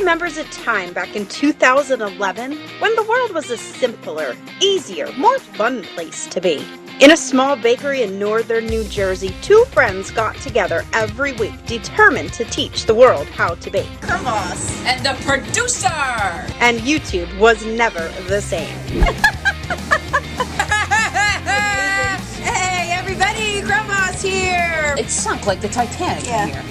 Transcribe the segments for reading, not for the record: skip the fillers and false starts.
remembers a time back in 2011 when the world was a simpler, easier, more fun place to be. In a small bakery in northern New Jersey, two friends got together every week, determined to teach the world how to bake. Crumb Boss and the producer. And YouTube was never the same. Hey everybody, Crumb Boss here! It sunk like the Titanic in here.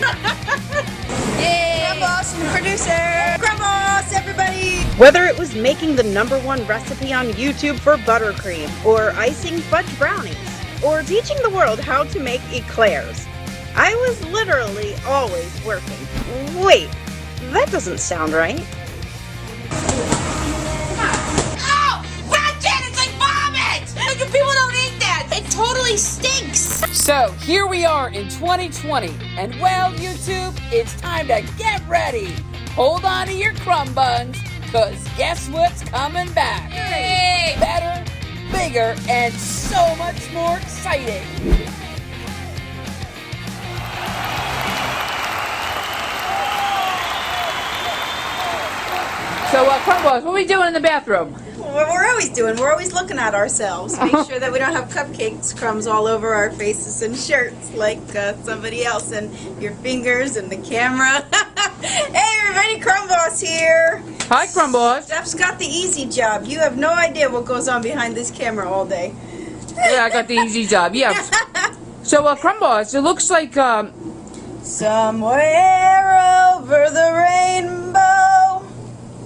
Yay! Crumb Boss and the producer! Crumb Boss, everybody! Whether it was making the #1 recipe on YouTube for buttercream, or icing fudge brownies, or teaching the world how to make eclairs, I was literally always working. Wait, that doesn't sound right. People don't eat that! It totally stinks! So, here we are in 2020, and well, YouTube, it's time to get ready! Hold on to your crumb buns, cause guess what's coming back? Yay! Better, bigger, and so much more exciting! So, Crumb Boss, what are we doing in the bathroom? What we're always doing, we're always looking at ourselves. Make sure that we don't have cupcakes crumbs all over our faces and shirts like somebody else, and your fingers and the camera. Hey everybody, Crumb Boss here. Hi, Crumb Boss. Steph's got the easy job. You have no idea what goes on behind this camera all day. Yeah, I got the easy job, yeah. So, Crumb Boss, it looks like, somewhere over the rainbow,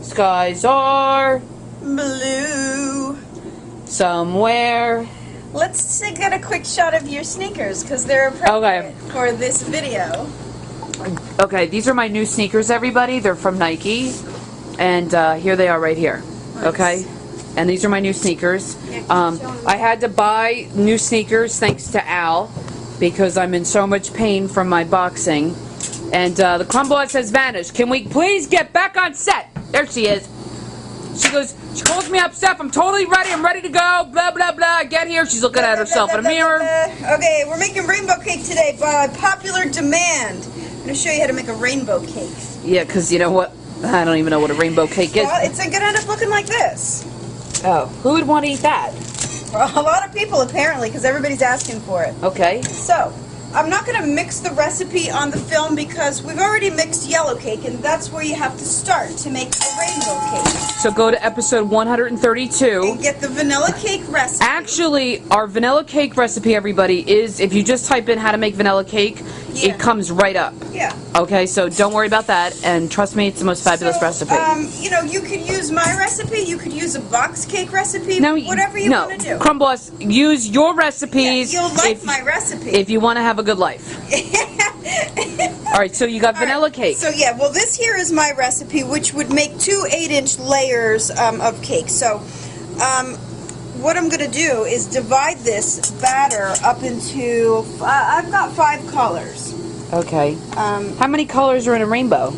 skies are blue. somewhere. Let's get a quick shot of your sneakers because they're appropriate for this video. Okay, these are my new sneakers, everybody. They're from Nike, and here they are right here. Nice. Okay, and these are my new sneakers. I had to buy new sneakers thanks to Al because I'm in so much pain from my boxing, and the Crumb Boss has vanished. Can we please get back on set? There she is. She goes, she calls me up, Steph, I'm totally ready, I'm ready to go, blah, blah, blah. I get here, she's looking at herself in a mirror. Okay, we're making rainbow cake today by popular demand. I'm going to show you how to make a rainbow cake. Yeah, because you know what? I don't even know what a rainbow cake is. Well, it's going to end up looking like this. Oh, who would want to eat that? Well, a lot of people, apparently, because everybody's asking for it. Okay. So, I'm not going to mix the recipe on the film because we've already mixed yellow cake, and that's where you have to start to make a rainbow cake. So go to episode 132. And get the vanilla cake recipe. Actually, our vanilla cake recipe, everybody, is, if you just type in how to make vanilla cake, it comes right up. Yeah. Okay, so don't worry about that, and trust me, it's the most fabulous recipe. You know, you could use my recipe, you could use a box cake recipe, No, whatever you want to do. Crumb Boss, use your recipes. Yeah, you'll like my recipe. If you want to have a good life. Alright, so you got vanilla cake. So yeah, well this here is my recipe, which would make 2 8-inch layers of cake. So what I'm going to do is divide this batter up into, I've got 5 colors. Okay. How many colors are in a rainbow?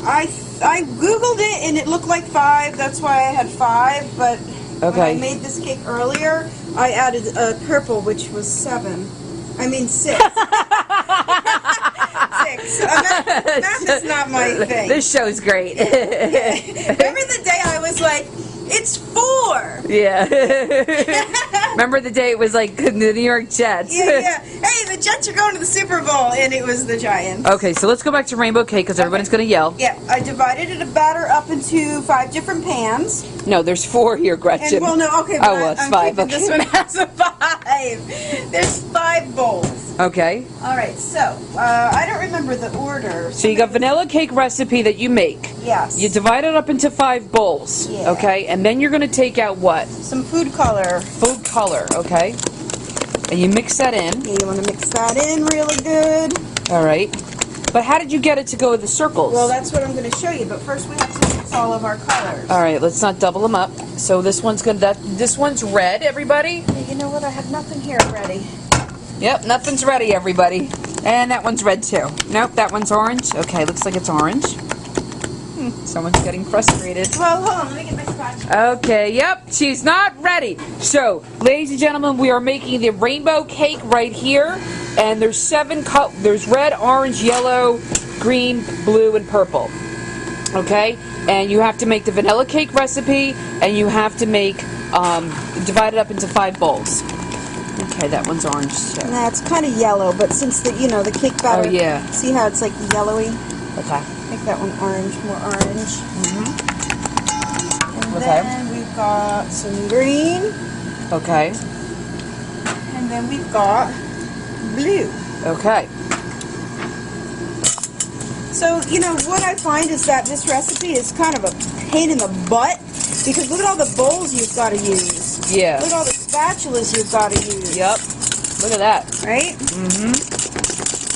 I Googled it and it looked like 5, that's why I had 5, but when I made this cake earlier, I added purple, which was 7. I mean 6. 6. Math is not my thing. This show's great. Remember the day I was like, it's 4. Yeah. Remember the day it was like the New York Jets? Yeah. Hey, the Jets are going to the Super Bowl, and it was the Giants. Okay, so let's go back to rainbow cake because everybody's going to yell. Yeah, I divided it batter up into 5 different pans. No, there's 4 here, Gretchen. And, well, no, okay, but well, it's I'm 5. keeping this one as a 5. There's 5 bowls. Okay. All right, so I don't remember the order. So you got vanilla cake recipe that you make. Yes. You divide it up into 5 bowls. Yeah. Okay, and then you're going to take out what? Some food color. Food color, okay. And you mix that in. Yeah, you want to mix that in really good. All right. But how did you get it to go with the circles? Well, that's what I'm going to show you, but first we have to mix all of our colors. All right, let's not double them up. So this one's good. This one's red, everybody. Yeah, you know what? I have nothing here ready. Yep, nothing's ready, everybody. And that one's red too. Nope, that one's orange. Okay, looks like it's orange. Someone's getting frustrated. Well, hold on, let me get my spatula. Okay, yep, she's not ready. So, ladies and gentlemen, we are making the rainbow cake right here. And there's 7 there's red, orange, yellow, green, blue, and purple. Okay? and you have to make the vanilla cake recipe, and you have to make divide it up into 5 bowls. Okay, that one's orange too. Nah, it's kind of yellow, but since the the cake batter. Oh yeah. See how it's like yellowy? Okay. Make that one orange, more orange. And Okay. then we've got some green, Okay. and then we've got blue. Okay. So, what I find is that this recipe is kind of a pain in the butt, because look at all the bowls you've got to use. Yeah. Look at all the spatulas you've got to use. Yep. Look at that. Right?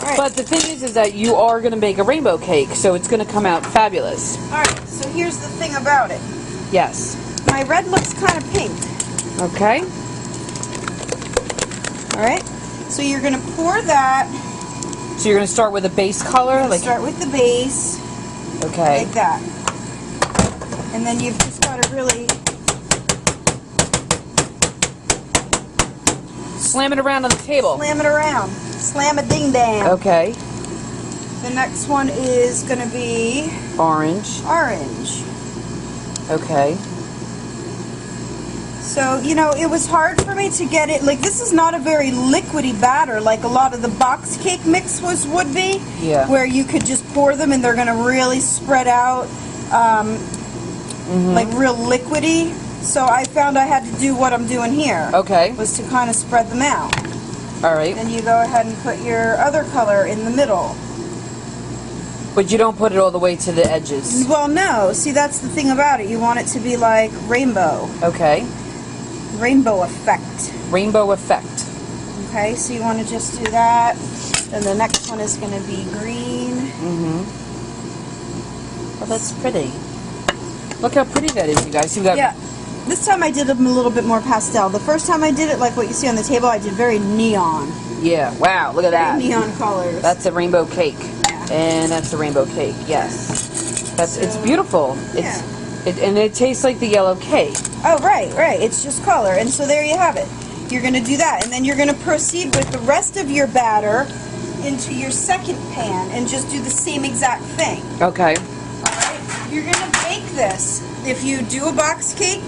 All right. But the thing is that you are going to make a rainbow cake, so it's going to come out fabulous. All right, so here's the thing about it. Yes. My red looks kind of pink. Okay. All right? So you're going to pour that. So you're going to start with a base color? Start with the base. Okay. Like that. And then you've just got to really Slam it around on the table. slam it around. Slam a ding dang. Okay. The next one is going to be Orange. orange. Okay. So, it was hard for me to get it. Like, this is not a very liquidy batter like a lot of the box cake mix would be. Yeah. Where you could just pour them and they're going to really spread out like real liquidy. So I found I had to do what I'm doing here. Okay. Was to kind of spread them out. All right. Then you go ahead and put your other color in the middle. But you don't put it all the way to the edges. Well, no. See, that's the thing about it. You want it to be like rainbow. Okay. Rainbow effect. Rainbow effect. Okay, so you want to just do that. Then the next one is going to be green. Oh, that's pretty. Look how pretty that is, you guys. You got Yeah. This time I did them a little bit more pastel. The first time I did it, like what you see on the table, I did very neon. Yeah. Wow. Look at that. Neon colors. That's a rainbow cake. Yeah. And that's the rainbow cake. Yes. It's beautiful. And it tastes like the yellow cake. Oh, right. It's just color. And so there you have it. You're going to do that. And then you're going to proceed with the rest of your batter into your second pan and just do the same exact thing. Okay. Alright? You're going to bake this. If you do a box cake,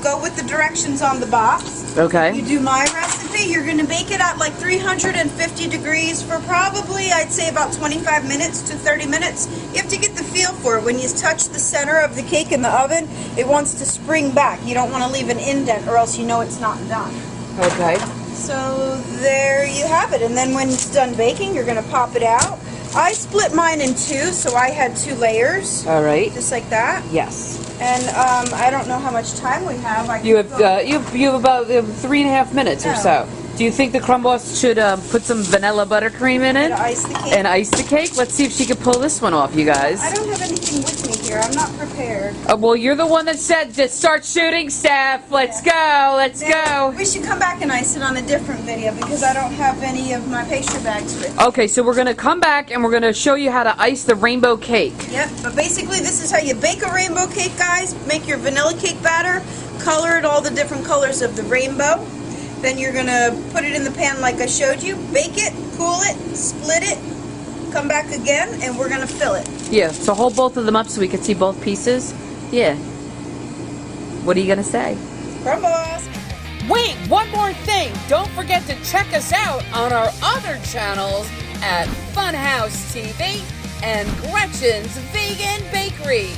go with the directions on the box. Okay. You do my recipe, you're going to bake it at like 350 degrees for probably, I'd say, about 25 minutes to 30 minutes. You have to get the feel for it. When you touch the center of the cake in the oven, it wants to spring back. You don't want to leave an indent or else you know it's not done. Okay. So there you have it. And then when it's done baking, you're going to pop it out. I split mine in two, so I had 2 layers. All right. Just like that. Yes. And I don't know how much time we have. You have about 3.5 minutes or so. Do you think the Crumb Boss should put some vanilla buttercream in it? And ice the cake. And ice the cake? Let's see if she can pull this one off, you guys. I don't have anything with me here. I'm not prepared. Well, you're the one that said to start shooting, Steph. Let's go. Let's go. We should come back and ice it on a different video because I don't have any of my pastry bags with me. Okay, so we're going to come back and we're going to show you how to ice the rainbow cake. Yep, but basically this is how you bake a rainbow cake, guys. Make your vanilla cake batter, color it all the different colors of the rainbow. Then you're going to put it in the pan like I showed you, bake it, cool it, split it, come back again, and we're going to fill it. Yeah, so hold both of them up so we can see both pieces. Yeah. What are you going to say? Crumb Boss. Wait, one more thing. Don't forget to check us out on our other channels at Funhouse TV and Gretchen's Vegan Bakery.